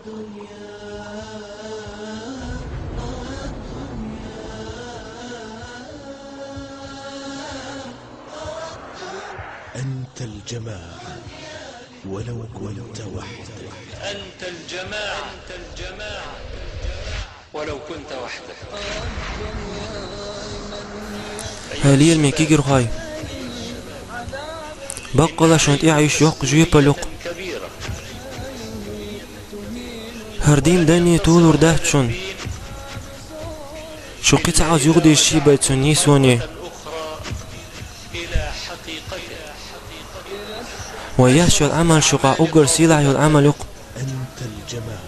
أنت الجماعة ولو كنت وحدك. أنت الجماعة ولو كنت وحدك. هالي الميكي جرخاي بقلا شنت يعيش يوق جيب لق هرديم دني طول وردهت شن شو قطع عاوز يغدي الشي بيتسوني سوني ويهشو العمل شقع أقر سيلع يو العمل يق أنت الجماعة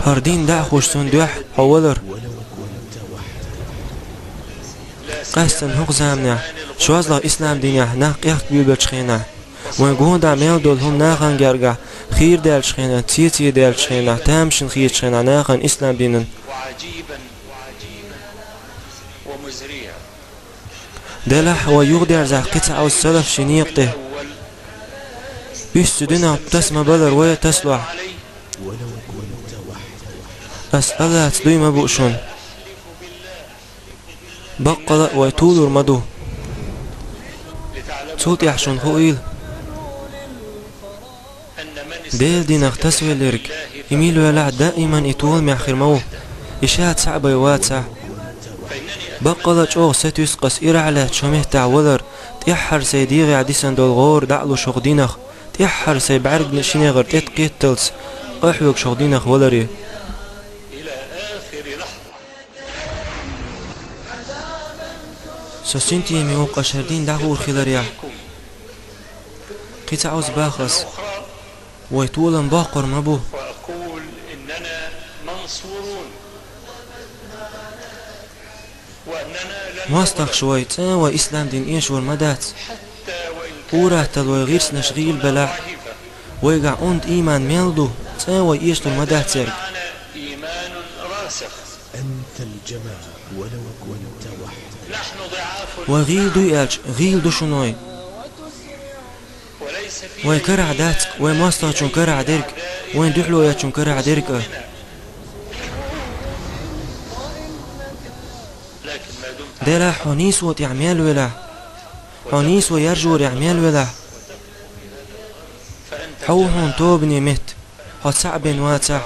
هردين دع خوش سندوح حولر ولو كنت وحدك. قاستن هق زامنع شو أزلا إسلام دينيا ناق يحت بيبل شخينا ويقون دا ميل دول هم ناخن جرقع خير دال شخينا تيتي دال شخينا تامشن خير شخينا ناخن إسلام دينن وعجيبا ومزريا دلح ويغدي أرزع قطع السلف شنيقته يستدنا تسمى بلر ويا تسلع ولو كنت وحدك. أسألها تدوي ما بؤشون بقلا ويطول المدو صوت يحشون خويل ديل دي نغتسوي ليرك يميلو يلع دائما يطول ميخير مو إشاهد صعبة يواتسع بقلا جوغ ستيسقس إرعلا تشمه تعولر تيحر سيديغي عديسان دول غور دعلو شغدينخ تيحر سيبعرق نشينيغر تيتقيت تلس قحوك شغدينخ ولري إلى آخر لحظة. سوسينتي ميوق أشهردين دعور خلاريا قيتا عوز باخس ويطولا باقر مبو وأقول إننا منصورون وأننا لن ماستخ شوي تساوى إسلام دين إيش ورمدات حتى وإن وراه تلوي غيرس نشغيل بلع ضعيفة ويقع عند إيمان ميلدو تساوى إيش المدات سيرك معنا إيمان راسخ. أنت الجماعة ولو كنت وحدك. نحن ضعاف وغيلدو يالج غيلدو شنوي وليس في ويكرع داتك وماستخ شون كرع ديرك وين دحلو يا شون كرع ديرك لكن ما دمت ديلا حونيس وت يعمل ولا حونيس ويرجور يعمل ولا فأنت حوهن توبني مت هتصعب واتسع